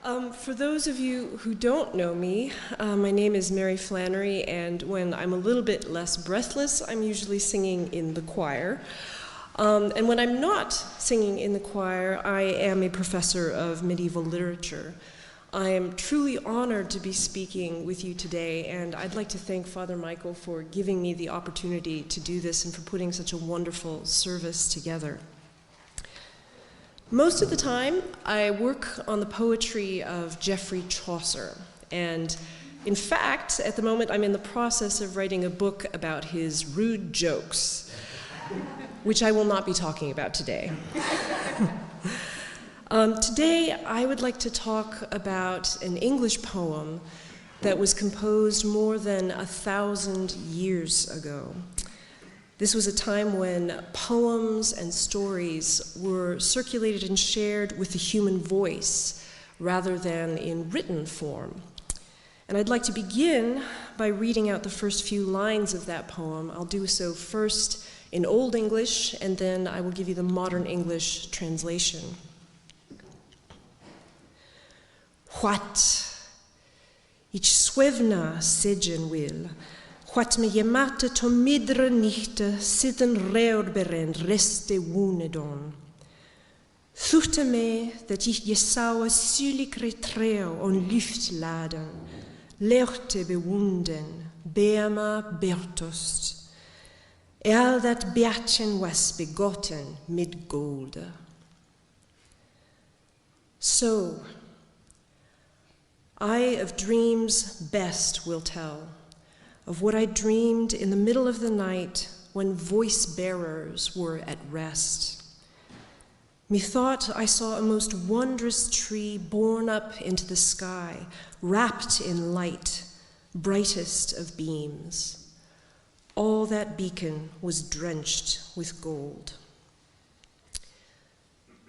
For those of you who don't know me, my name is Mary Flannery, and when I'm a little bit less breathless, I'm usually singing in the choir. And when I'm not singing in the choir, I am a professor of medieval literature. I am truly honored to be speaking with you today, and I'd like to thank Father Michael for giving me the opportunity to do this and for putting such a wonderful service together. Most of the time, I work on the poetry of Geoffrey Chaucer, and in fact, at the moment, I'm in the process of writing a book about his rude jokes, which I will not be talking about today. Today, I would like to talk about an English poem that was composed more than 1,000 years ago. This was a time when poems and stories were circulated and shared with the human voice rather than in written form. And I'd like to begin by reading out the first few lines of that poem. I'll do so first in Old English, and then I will give you the modern English translation. What? Ich swevna sedgen will. What me jemate to midre nichte sitten reorberen reste wunedon. Thuchte me dat ich jesaue sylik retreo on luftladen, leurte bewunden, beama bertost. All that Bärtchen was begotten mit gold. So, I of dreams best will tell, of what I dreamed in the middle of the night when voice-bearers were at rest. Methought I saw a most wondrous tree borne up into the sky, wrapped in light, brightest of beams. All that beacon was drenched with gold.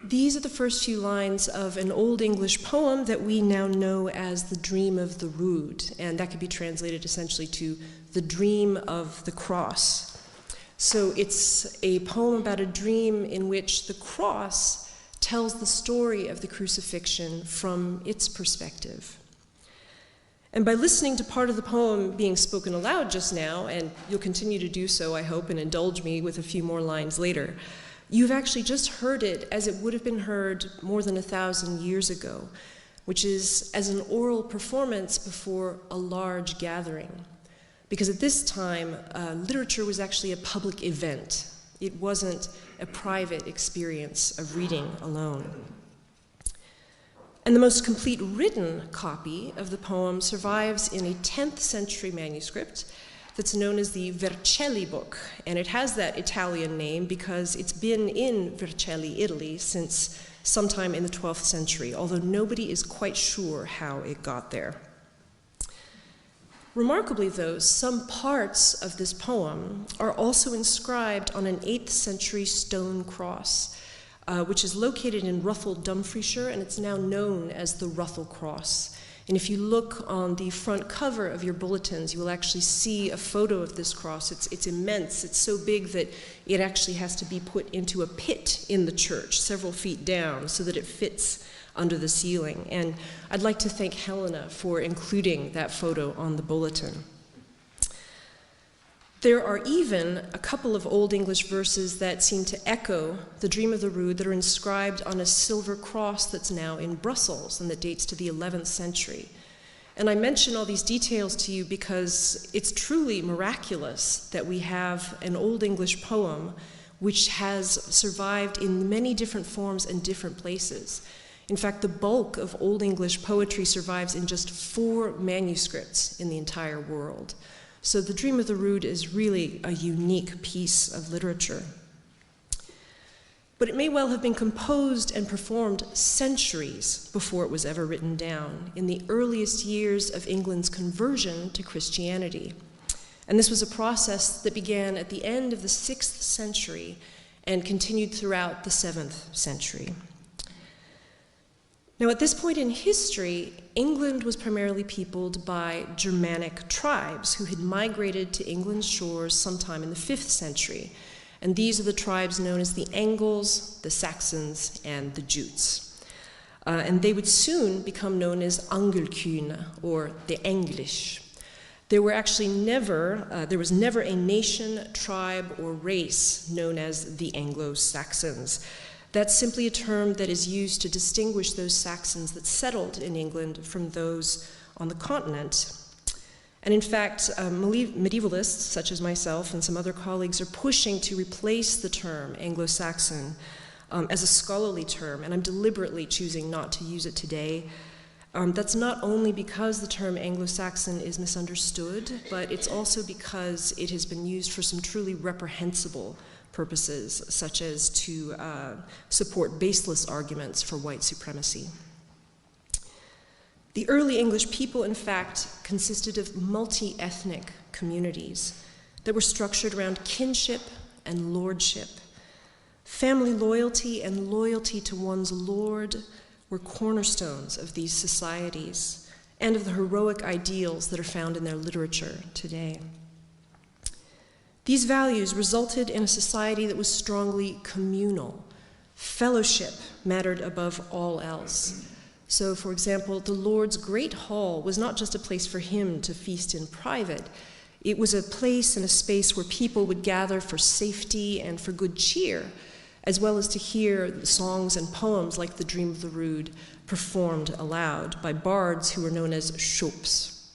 These are the first few lines of an Old English poem that we now know as the Dream of the Rood, and that could be translated essentially to the Dream of the Cross. So it's a poem about a dream in which the cross tells the story of the crucifixion from its perspective. And by listening to part of the poem being spoken aloud just now, and you'll continue to do so, I hope, and indulge me with a few more lines later, you've actually just heard it as it would have been heard more than 1,000 years ago, which is as an oral performance before a large gathering. Because at this time, literature was actually a public event. It wasn't a private experience of reading alone. And the most complete written copy of the poem survives in a 10th century manuscript that's known as the Vercelli book, and it has that Italian name because it's been in Vercelli, Italy, since sometime in the 12th century, although nobody is quite sure how it got there. Remarkably, though, some parts of this poem are also inscribed on an 8th century stone cross, which is located in Ruthel, Dumfriesshire, and it's now known as the Ruthel Cross. And if you look on the front cover of your bulletins, you will actually see a photo of this cross. It's immense. It's so big that it actually has to be put into a pit in the church, several feet down, so that it fits under the ceiling. And I'd like to thank Helena for including that photo on the bulletin. There are even a couple of Old English verses that seem to echo the Dream of the Rood that are inscribed on a silver cross that's now in Brussels and that dates to the 11th century. And I mention all these details to you because it's truly miraculous that we have an Old English poem which has survived in many different forms and different places. In fact, the bulk of Old English poetry survives in just 4 manuscripts in the entire world. So the Dream of the Rood is really a unique piece of literature. But it may well have been composed and performed centuries before it was ever written down, in the earliest years of England's conversion to Christianity. And this was a process that began at the end of the 6th century and continued throughout the 7th century. Now, at this point in history, England was primarily peopled by Germanic tribes who had migrated to England's shores sometime in the 5th century. And these are the tribes known as the Angles, the Saxons, and the Jutes. and they would soon become known as Angelkune, or the English. There was never a nation, tribe, or race known as the Anglo-Saxons. That's simply a term that is used to distinguish those Saxons that settled in England from those on the continent. And in fact, medievalists, such as myself and some other colleagues, are pushing to replace the term Anglo-Saxon as a scholarly term, and I'm deliberately choosing not to use it today. That's not only because the term Anglo-Saxon is misunderstood, but it's also because it has been used for some truly reprehensible purposes, such as to support baseless arguments for white supremacy. The early English people, in fact, consisted of multi-ethnic communities that were structured around kinship and lordship. Family loyalty and loyalty to one's lord were cornerstones of these societies and of the heroic ideals that are found in their literature today. These values resulted in a society that was strongly communal. Fellowship mattered above all else. So, for example, the Lord's Great Hall was not just a place for him to feast in private. It was a place and a space where people would gather for safety and for good cheer, as well as to hear songs and poems like The Dream of the Rood performed aloud by bards who were known as shops.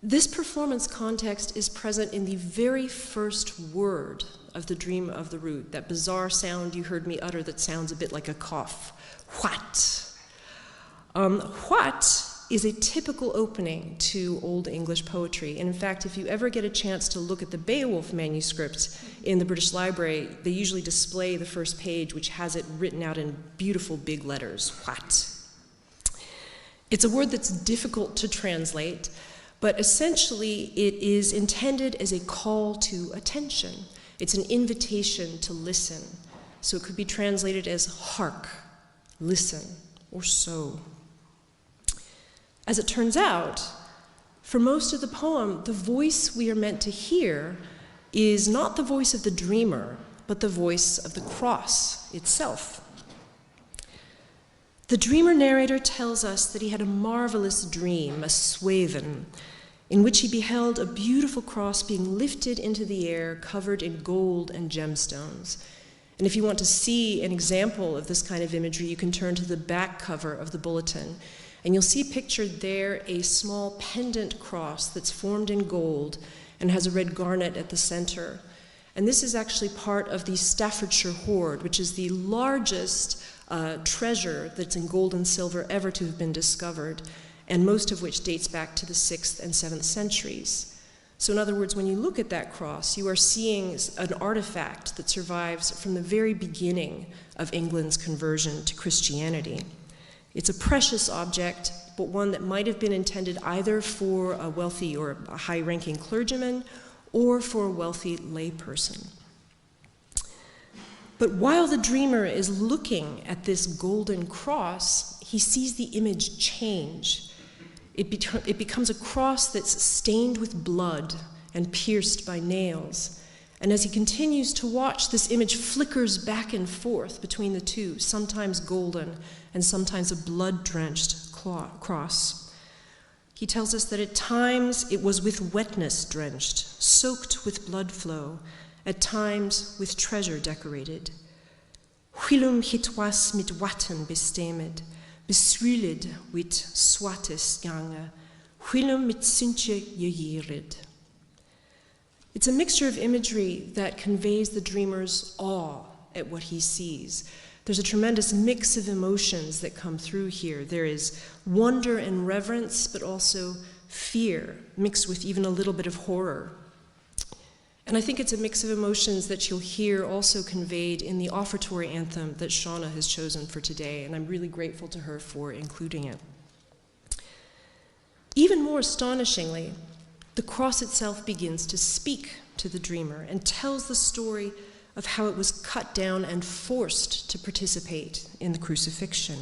This performance context is present in the very first word of The Dream of the Rood, that bizarre sound you heard me utter that sounds a bit like a cough. What? What is a typical opening to Old English poetry. And in fact, if you ever get a chance to look at the Beowulf manuscript in the British Library, they usually display the first page, which has it written out in beautiful big letters, what? It's a word that's difficult to translate, but essentially it is intended as a call to attention. It's an invitation to listen. So it could be translated as hark, listen, or so. As it turns out, for most of the poem, the voice we are meant to hear is not the voice of the dreamer, but the voice of the cross itself. The dreamer narrator tells us that he had a marvelous dream, a swaven, in which he beheld a beautiful cross being lifted into the air, covered in gold and gemstones. And if you want to see an example of this kind of imagery, you can turn to the back cover of the bulletin. And you'll see pictured there a small pendant cross that's formed in gold and has a red garnet at the center. And this is actually part of the Staffordshire hoard, which is the largest treasure that's in gold and silver ever to have been discovered, and most of which dates back to the 6th and 7th centuries. So in other words, when you look at that cross, you are seeing an artifact that survives from the very beginning of England's conversion to Christianity. It's a precious object, but one that might have been intended either for a wealthy or a high-ranking clergyman or for a wealthy layperson. But while the dreamer is looking at this golden cross, he sees the image change. It becomes a cross that's stained with blood and pierced by nails. And as he continues to watch, this image flickers back and forth between the two, sometimes golden and sometimes a blood-drenched cross. He tells us that at times it was with wetness drenched, soaked with blood flow, at times with treasure decorated. Whilum hitwas mit watten bestemed, beswyled with swates gange, whilum mit syntje jegered. It's a mixture of imagery that conveys the dreamer's awe at what he sees. There's a tremendous mix of emotions that come through here. There is wonder and reverence, but also fear, mixed with even a little bit of horror. And I think it's a mix of emotions that you'll hear also conveyed in the offertory anthem that Shauna has chosen for today, and I'm really grateful to her for including it. Even more astonishingly, the cross itself begins to speak to the dreamer and tells the story of how it was cut down and forced to participate in the crucifixion.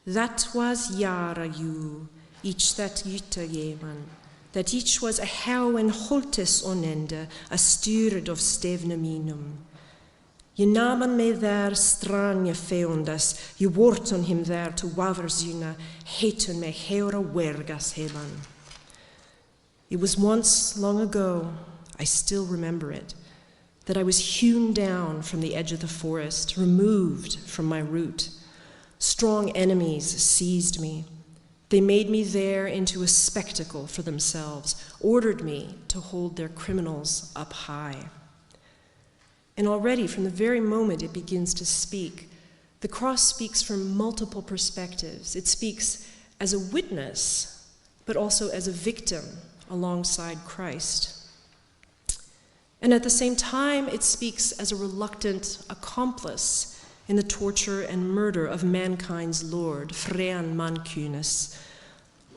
That was jara you, each that jytte jeman, that each was a how en holtes onende, a styred of stevne minum. Je namen mij there stranje feundas, je worton him there to waverzuna, heten me heura wergas heban. It was once long ago, I still remember it, that I was hewn down from the edge of the forest, removed from my root. Strong enemies seized me. They made me there into a spectacle for themselves, ordered me to hold their criminals up high. And already, from the very moment it begins to speak, the cross speaks from multiple perspectives. It speaks as a witness, but also as a victim alongside Christ. And at the same time, it speaks as a reluctant accomplice in the torture and murder of mankind's Lord, Frean Mankunis,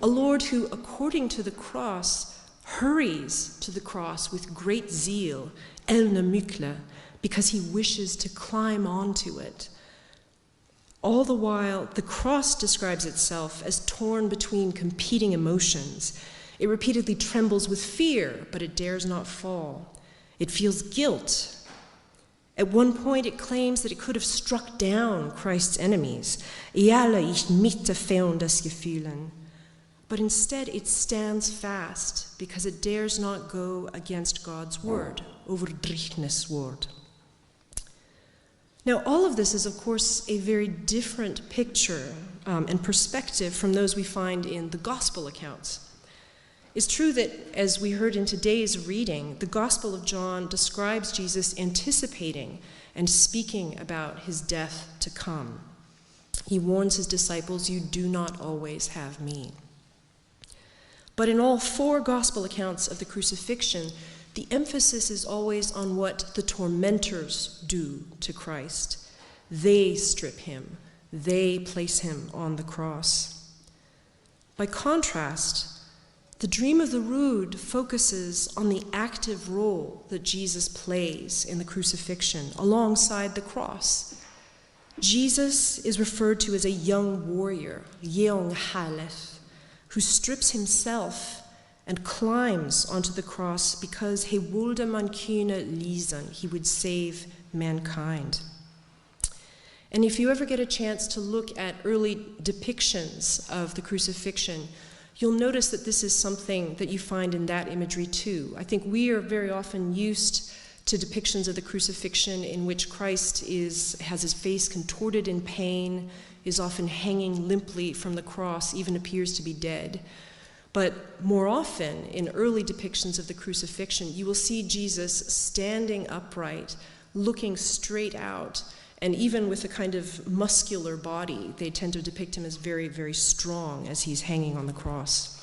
a Lord who, according to the cross, hurries to the cross with great zeal, elna mykle, because he wishes to climb onto it. All the while, the cross describes itself as torn between competing emotions. It repeatedly trembles with fear, but it dares not fall. It feels guilt. At one point, it claims that it could have struck down Christ's enemies. But instead, it stands fast because it dares not go against God's word, overdrichtnes word. Now, all of this is, of course, a very different picture and perspective from those we find in the gospel accounts. It's true that, as we heard in today's reading, the Gospel of John describes Jesus anticipating and speaking about his death to come. He warns his disciples, "You do not always have me." But in all four gospel accounts of the crucifixion, the emphasis is always on what the tormentors do to Christ. They strip him. They place him on the cross. By contrast, the dream of the Rood focuses on the active role that Jesus plays in the crucifixion alongside the cross. Jesus is referred to as a young warrior, Yeong Haleth, who strips himself and climbs onto the cross because he wilde mankune lisen, he would save mankind. And if you ever get a chance to look at early depictions of the crucifixion, you'll notice that this is something that you find in that imagery too. I think we are very often used to depictions of the crucifixion in which Christ has his face contorted in pain, is often hanging limply from the cross, even appears to be dead. But more often, in early depictions of the crucifixion, you will see Jesus standing upright, looking straight out, and even with a kind of muscular body, they tend to depict him as very, very strong as he's hanging on the cross.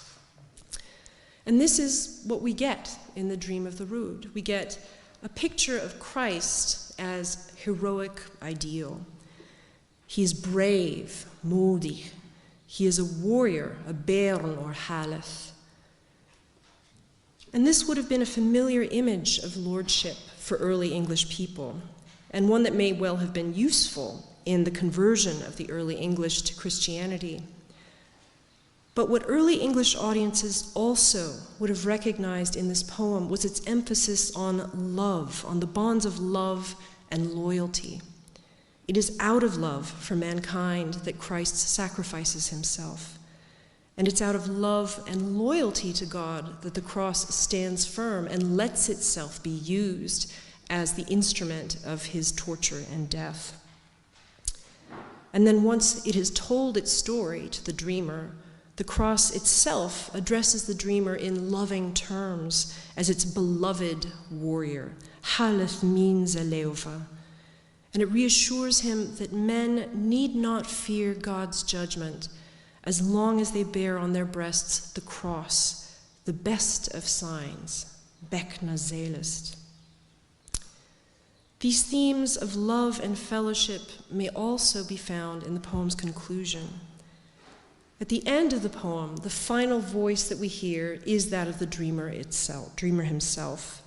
And this is what we get in the dream of the Rood. We get a picture of Christ as heroic ideal. He is brave, modig. He is a warrior, a bern or haleth. And this would have been a familiar image of lordship for early English people, and one that may well have been useful in the conversion of the early English to Christianity. But what early English audiences also would have recognized in this poem was its emphasis on love, on the bonds of love and loyalty. It is out of love for mankind that Christ sacrifices himself. And it's out of love and loyalty to God that the cross stands firm and lets itself be used as the instrument of his torture and death. And then once it has told its story to the dreamer, the cross itself addresses the dreamer in loving terms as its beloved warrior. Haleth means a leova. And it reassures him that men need not fear God's judgment as long as they bear on their breasts the cross, the best of signs, Bekna Zelest. These themes of love and fellowship may also be found in the poem's conclusion. At the end of the poem, the final voice that we hear is that of the dreamer himself.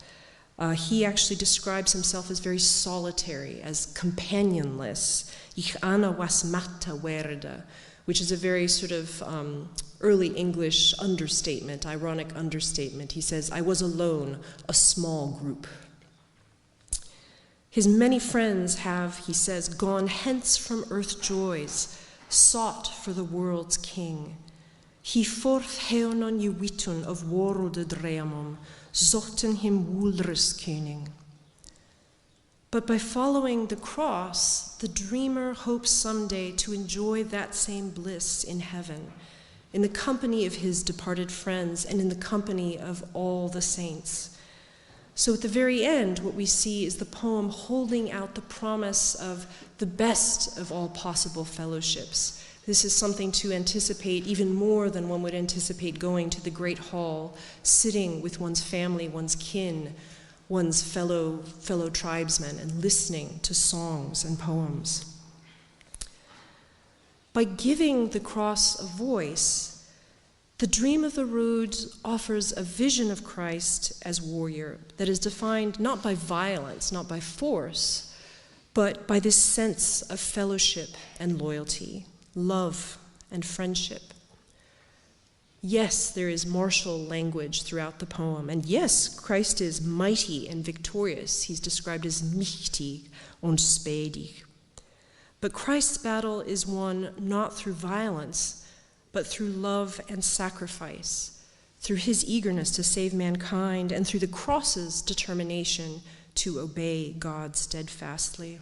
He actually describes himself as very solitary, as companionless. Ich ana was matta werde, which is a very sort of early English understatement, ironic understatement. He says, "I was alone, a small group." His many friends have, he says, gone hence from earth joys, sought for the world's king. He forth heonon jewitun of worlde dreamum, zochten him wulres koning. But by following the cross, the dreamer hopes someday to enjoy that same bliss in heaven, in the company of his departed friends and in the company of all the saints. So at the very end, what we see is the poem holding out the promise of the best of all possible fellowships. This is something to anticipate even more than one would anticipate going to the great hall, sitting with one's family, one's kin, one's fellow tribesmen, and listening to songs and poems. By giving the cross a voice, the dream of the Rood offers a vision of Christ as warrior that is defined not by violence, not by force, but by this sense of fellowship and loyalty, love and friendship. Yes, there is martial language throughout the poem, and yes, Christ is mighty and victorious. He's described as mächtig und spedig. But Christ's battle is won not through violence, but through love and sacrifice, through his eagerness to save mankind, and through the cross's determination to obey God steadfastly.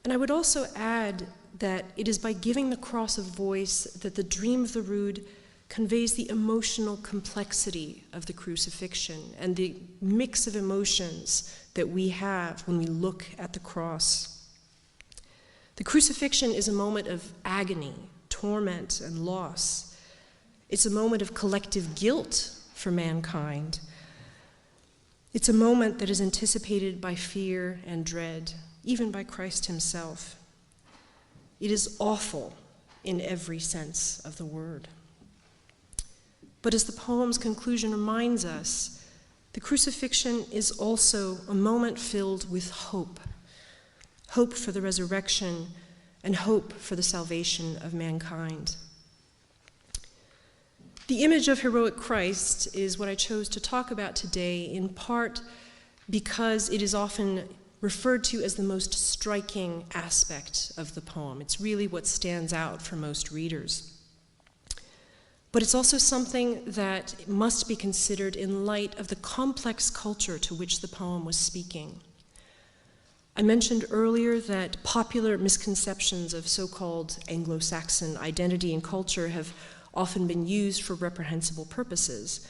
And I would also add that it is by giving the cross a voice that the dream of the Rood conveys the emotional complexity of the crucifixion and the mix of emotions that we have when we look at the cross. The crucifixion is a moment of agony, torment, and loss. It's a moment of collective guilt for mankind. It's a moment that is anticipated by fear and dread, even by Christ himself. It is awful in every sense of the word. But as the poem's conclusion reminds us, the crucifixion is also a moment filled with hope. Hope for the resurrection and hope for the salvation of mankind. The image of heroic Christ is what I chose to talk about today, in part because it is often referred to as the most striking aspect of the poem. It's really what stands out for most readers. But it's also something that must be considered in light of the complex culture to which the poem was speaking. I mentioned earlier that popular misconceptions of so-called Anglo-Saxon identity and culture have often been used for reprehensible purposes.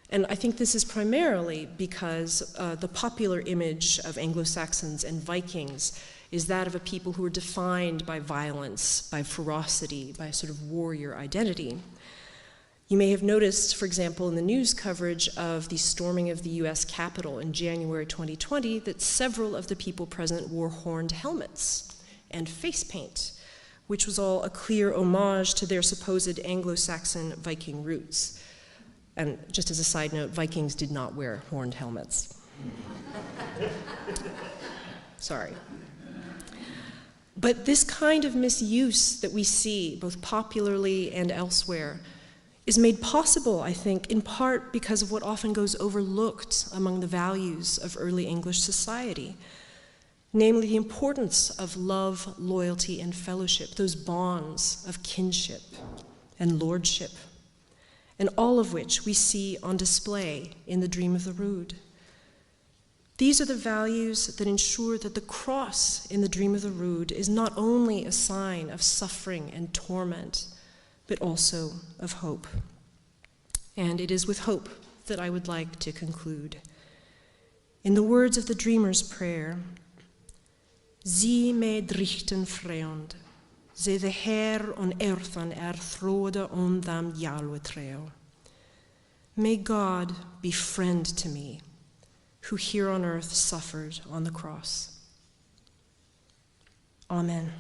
And I think this is primarily because the popular image of Anglo-Saxons and Vikings is that of a people who are defined by violence, by ferocity, by a sort of warrior identity. You may have noticed, for example, in the news coverage of the storming of the US Capitol in January 2020, that several of the people present wore horned helmets and face paint, which was all a clear homage to their supposed Anglo-Saxon Viking roots. And just as a side note, Vikings did not wear horned helmets. Sorry. But this kind of misuse that we see, both popularly and elsewhere, is made possible, I think, in part because of what often goes overlooked among the values of early English society, namely the importance of love, loyalty, and fellowship, those bonds of kinship and lordship, and all of which we see on display in the Dream of the Rood. These are the values that ensure that the cross in the Dream of the Rood is not only a sign of suffering and torment, but also of hope. And it is with hope that I would like to conclude. In the words of the dreamer's prayer, "Zie mij drichten vreund, ze the Heer on earthen throde on them jalwe treo. May God be friend to me, who here on earth suffered on the cross." Amen.